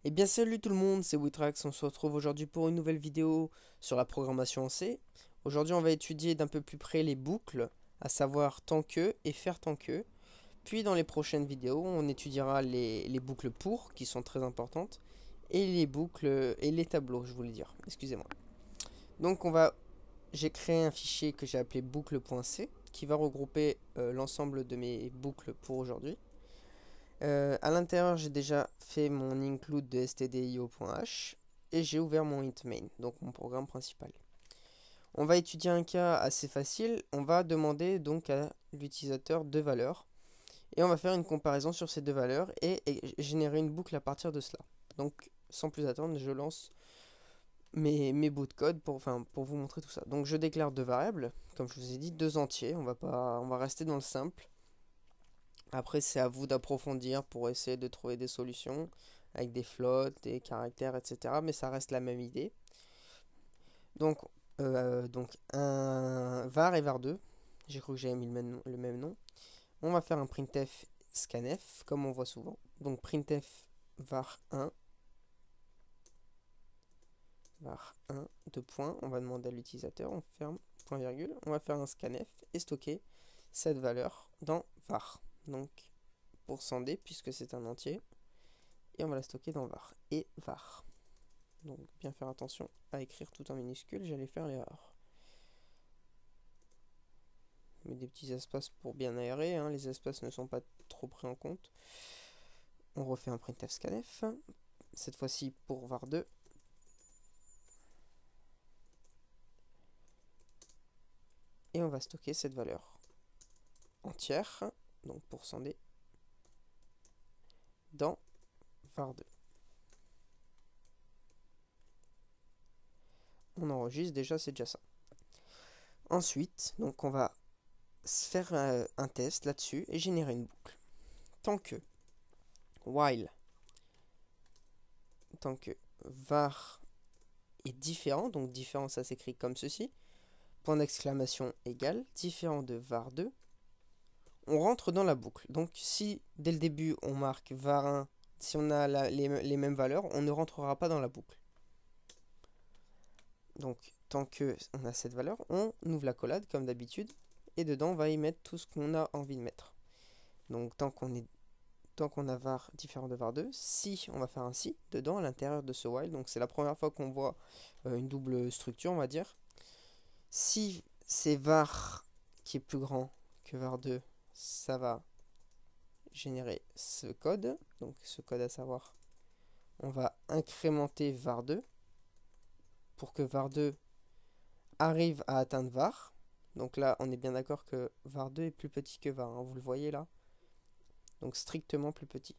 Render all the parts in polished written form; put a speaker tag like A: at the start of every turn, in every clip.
A: Eh bien salut tout le monde, c'est Witrax, on se retrouve aujourd'hui pour une nouvelle vidéo sur la programmation en C. Aujourd'hui on va étudier d'un peu plus près les boucles, à savoir tant que et faire tant que. Puis dans les prochaines vidéos on étudiera les boucles pour, qui sont très importantes, et les boucles et les tableaux, je voulais dire, excusez-moi. Donc j'ai créé un fichier que j'ai appelé boucle.c qui va regrouper l'ensemble de mes boucles pour aujourd'hui. À l'intérieur, j'ai déjà fait mon include de stdio.h et j'ai ouvert mon int main, donc mon programme principal. On va étudier un cas assez facile. On va demander donc à l'utilisateur deux valeurs et on va faire une comparaison sur ces deux valeurs et générer une boucle à partir de cela. Donc, sans plus attendre, je lance mes bouts de code pour vous montrer tout ça. Donc, je déclare deux variables, comme je vous ai dit, deux entiers. On va rester dans le simple. Après, c'est à vous d'approfondir pour essayer de trouver des solutions avec des floats, des caractères, etc. Mais ça reste la même idée. Donc un var et var2. J'ai cru que j'avais mis le même nom. On va faire un printf scanf, comme on voit souvent. Donc printf var1. Var1, deux points. On va demander à l'utilisateur, on ferme, point virgule. On va faire un scanf et stocker cette valeur dans var. Donc %d puisque c'est un entier et on va la stocker dans var et var. Donc bien faire attention à écrire tout en minuscule, j'allais faire l'erreur. Mais des petits espaces pour bien aérer, hein, les espaces ne sont pas trop pris en compte. On refait un printf scanf, cette fois-ci pour var2. Et on va stocker cette valeur entière, donc %d, dans var2. On enregistre déjà, c'est déjà ça. Ensuite, donc on va faire un test là-dessus et générer une boucle. Tant que while, tant que var est différent, donc différent ça s'écrit comme ceci, point d'exclamation égale, différent de var2, on rentre dans la boucle. Donc si dès le début on marque var1, si on a les mêmes valeurs, on ne rentrera pas dans la boucle. Donc tant que on a cette valeur, on ouvre la collade comme d'habitude, et dedans on va y mettre tout ce qu'on a envie de mettre. Donc tant qu'on a var différent de var2, si on va faire un si dedans à l'intérieur de ce while, donc c'est la première fois qu'on voit une double structure, on va dire. Si c'est var qui est plus grand que var2, ça va générer ce code. Donc ce code à savoir, on va incrémenter var2 pour que var2 arrive à atteindre var. Donc là, on est bien d'accord que var2 est plus petit que var, hein, vous le voyez là. Donc strictement plus petit.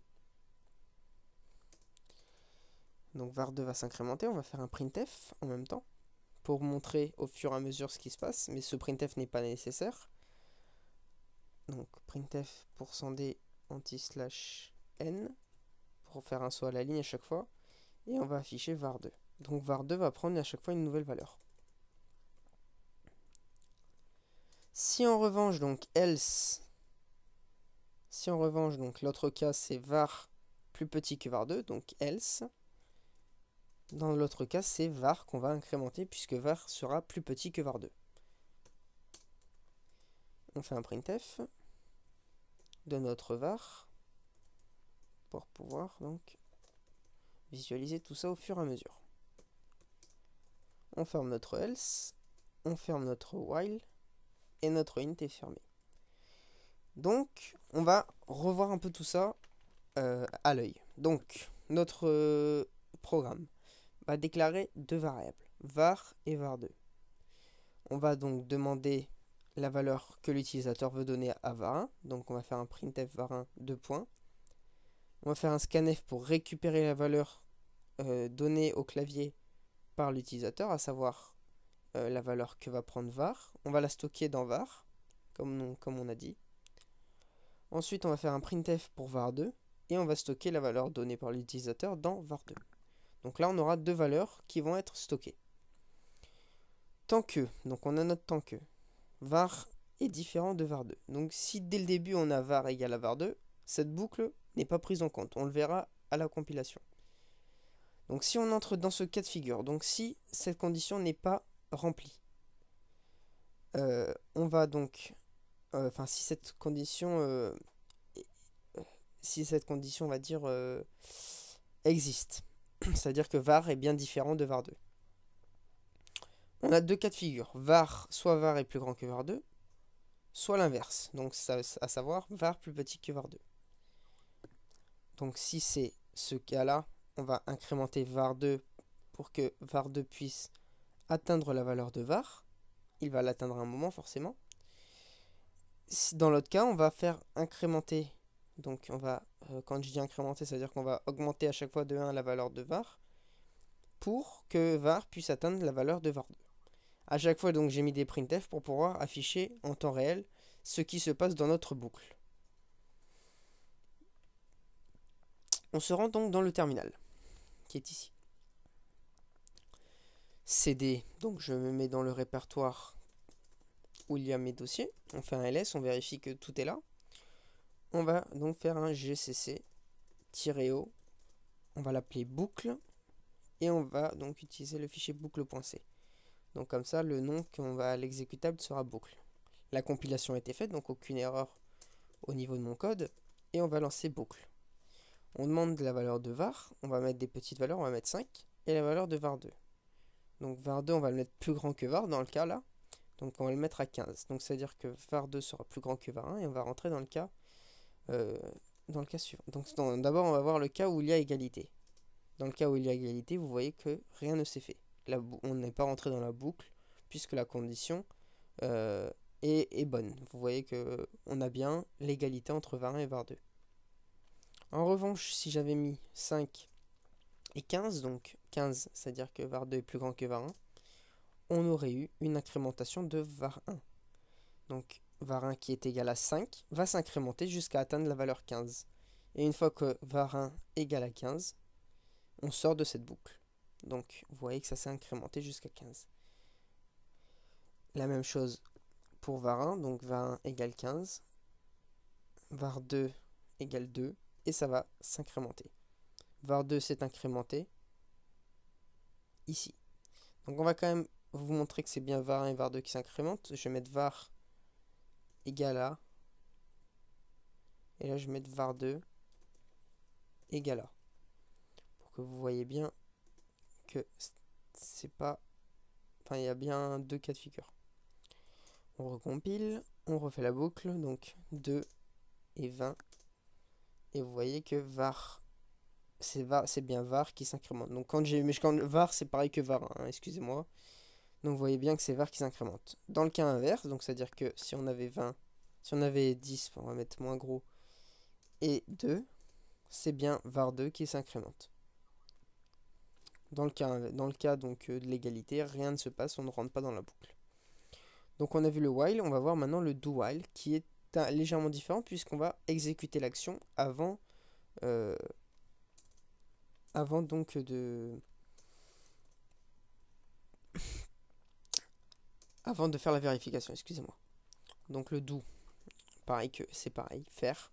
A: Donc var2 va s'incrémenter, on va faire un printf en même temps pour montrer au fur et à mesure ce qui se passe, mais ce printf n'est pas nécessaire. Donc printf %d anti/n pour faire un saut à la ligne à chaque fois, et on va afficher var2. Donc var2 va prendre à chaque fois une nouvelle valeur. Si en revanche donc else, si en revanche donc l'autre cas c'est var plus petit que var2, donc else, dans l'autre cas c'est var qu'on va incrémenter puisque var sera plus petit que var2. On fait un printf de notre var pour pouvoir donc visualiser tout ça au fur et à mesure. On ferme notre else, on ferme notre while et notre int est fermé. Donc on va revoir un peu tout ça à l'œil. Donc notre programme va déclarer deux variables, var et var2. On va donc demander la valeur que l'utilisateur veut donner à var1. Donc on va faire un printf var1 deux points. On va faire un scanf pour récupérer la valeur donnée au clavier par l'utilisateur, à savoir la valeur que va prendre var. On va la stocker dans var, comme on a dit. Ensuite, on va faire un printf pour var2 et on va stocker la valeur donnée par l'utilisateur dans var2. Donc là, on aura deux valeurs qui vont être stockées. Tant que, donc on a notre tant que, var est différent de var2. Donc si dès le début on a var égale à var2, cette boucle n'est pas prise en compte. On le verra à la compilation. Donc si on entre dans ce cas de figure, donc si cette condition n'est pas remplie, on va donc, enfin si cette condition, on va dire, existe, c'est-à-dire que var est bien différent de var2. On a deux cas de figure, soit var est plus grand que var2, soit l'inverse, donc à savoir var plus petit que var2. Donc si c'est ce cas-là, on va incrémenter var2 pour que var2 puisse atteindre la valeur de var. Il va l'atteindre à un moment forcément. Dans l'autre cas, on va faire incrémenter. Donc on va, quand je dis incrémenter, ça veut dire qu'on va augmenter à chaque fois de 1 la valeur de var pour que var puisse atteindre la valeur de var2. À chaque fois, donc j'ai mis des printf pour pouvoir afficher en temps réel ce qui se passe dans notre boucle. On se rend donc dans le terminal, qui est ici. CD, donc je me mets dans le répertoire où il y a mes dossiers. On fait un ls, on vérifie que tout est là. On va donc faire un gcc-o, on va l'appeler boucle, et on va donc utiliser le fichier boucle.c. Donc comme ça, le nom qu'on va à l'exécutable sera boucle. La compilation a été faite, donc aucune erreur au niveau de mon code, et on va lancer boucle. On demande la valeur de var, on va mettre des petites valeurs, on va mettre 5, et la valeur de var2. Donc var2, on va le mettre plus grand que var dans le cas là, donc on va le mettre à 15. Donc ça veut dire que var2 sera plus grand que var1, et on va rentrer dans le cas suivant. Donc d'abord, on va voir le cas où il y a égalité. Dans le cas où il y a égalité, vous voyez que rien ne s'est fait. On n'est pas rentré dans la boucle, puisque la condition est bonne. Vous voyez que on a bien l'égalité entre var1 et var2. En revanche, si j'avais mis 5 et 15, donc 15, c'est-à-dire que var2 est plus grand que var1, on aurait eu une incrémentation de var1. Donc var1 qui est égal à 5 va s'incrémenter jusqu'à atteindre la valeur 15. Et une fois que var1 égale à 15, on sort de cette boucle. Donc vous voyez que ça s'est incrémenté jusqu'à 15. La même chose pour var1, donc var1 égale 15, var2 égale 2, et ça va s'incrémenter. var2 s'est incrémenté ici. Donc on va quand même vous montrer que c'est bien var1 et var2 qui s'incrémentent. Je vais mettre var égale à, et là je vais mettre var2 égale à, pour que vous voyez bien que c'est pas, enfin il y a bien deux cas de figure. On recompile, on refait la boucle, donc 2 et 20, et vous voyez que var, c'est bien var qui s'incrémente. Donc quand var c'est pareil que var, hein, excusez-moi. Donc vous voyez bien que c'est var qui s'incrémente. Dans le cas inverse, donc c'est à dire que si on avait 20, si on avait 10, on va mettre moins gros, et 2, c'est bien var2 qui s'incrémente. Dans le cas donc, de l'égalité, rien ne se passe, on ne rentre pas dans la boucle. Donc on a vu le while, on va voir maintenant le do while qui est légèrement différent puisqu'on va exécuter l'action avant donc avant de faire la vérification, excusez-moi. Donc le do, c'est pareil, faire.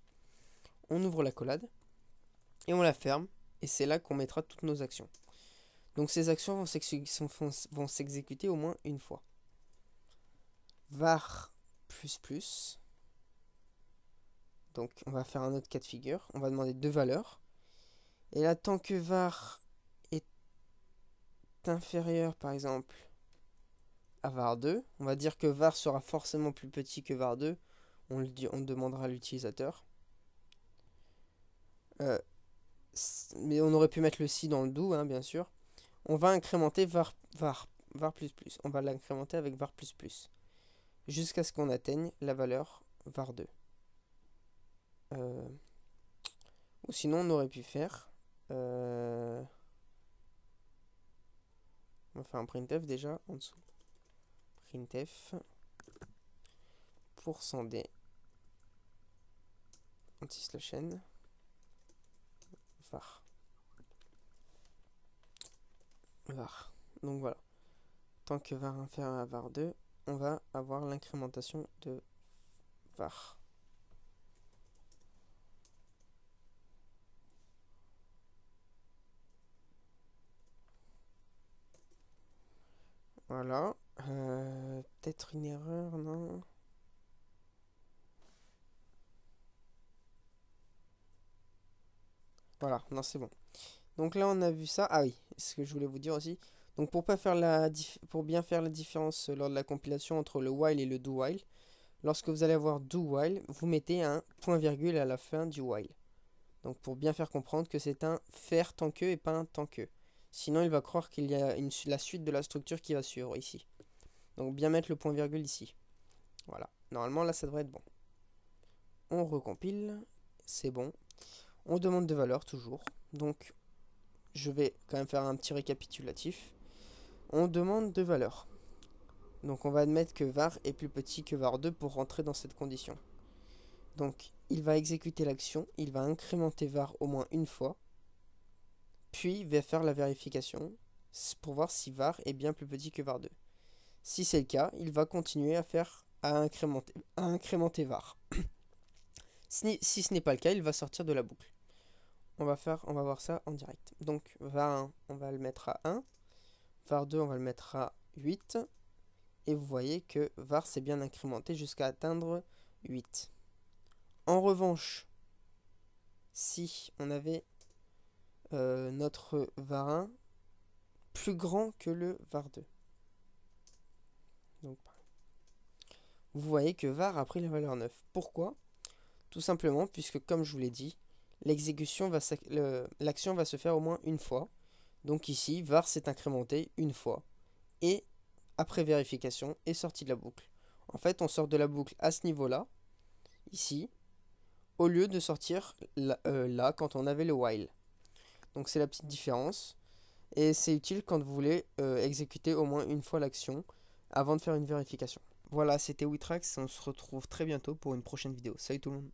A: On ouvre la collade et on la ferme, et c'est là qu'on mettra toutes nos actions. Donc ces actions vont s'exécuter au moins une fois. Var ++. Donc on va faire un autre cas de figure. On va demander deux valeurs. Et là, tant que var est inférieur, par exemple, à var2, on va dire que var sera forcément plus petit que var2. On demandera à l'utilisateur. Mais on aurait pu mettre le si dans le do, hein, bien sûr. On va incrémenter var++. On va l'incrémenter avec var++. Jusqu'à ce qu'on atteigne la valeur var2. Ou sinon, on aurait pu faire... on va faire un printf déjà en dessous. Printf %d anti/n var. Donc voilà. Tant que var inférieur à var2, on va avoir l'incrémentation de var. Voilà. Peut-être une erreur, non? Voilà, non, c'est bon. Donc là, on a vu ça. Ah oui, ce que je voulais vous dire aussi. Donc pour bien faire la différence lors de la compilation entre le while et le do while, lorsque vous allez avoir do while, vous mettez un point virgule à la fin du while. Donc pour bien faire comprendre que c'est un faire tant que et pas un tant que. Sinon, il va croire qu'il y a la suite de la structure qui va suivre ici. Donc bien mettre le point virgule ici. Voilà. Normalement, là, ça devrait être bon. On recompile. C'est bon. On demande de valeur toujours. Donc, je vais quand même faire un petit récapitulatif. On demande de valeur. Donc, on va admettre que var est plus petit que var2 pour rentrer dans cette condition. Donc, il va exécuter l'action. Il va incrémenter var au moins une fois. Puis, il va faire la vérification pour voir si var est bien plus petit que var2. Si c'est le cas, il va continuer à incrémenter var. Si ce n'est pas le cas, il va sortir de la boucle. On va voir ça en direct. Donc var1, on va le mettre à 1. var2, on va le mettre à 8. Et vous voyez que var s'est bien incrémenté jusqu'à atteindre 8. En revanche, si on avait notre var1 plus grand que le var2. Donc, vous voyez que var a pris la valeur 9. Pourquoi? Tout simplement puisque, comme je vous l'ai dit, l'action va se faire au moins une fois. Donc ici, var s'est incrémenté une fois. Et après vérification, est sorti de la boucle. En fait, on sort de la boucle à ce niveau-là, ici, au lieu de sortir là quand on avait le while. Donc c'est la petite différence. Et c'est utile quand vous voulez exécuter au moins une fois l'action avant de faire une vérification. Voilà, c'était Witrax, on se retrouve très bientôt pour une prochaine vidéo. Salut tout le monde!